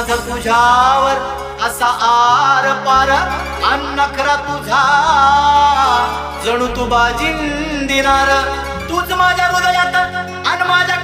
माझ तुझ्यावर असा आर पार नखरा तुझा जणू तू बाजिंदिनार तूच माझ्या हृदयात आणि माझ्या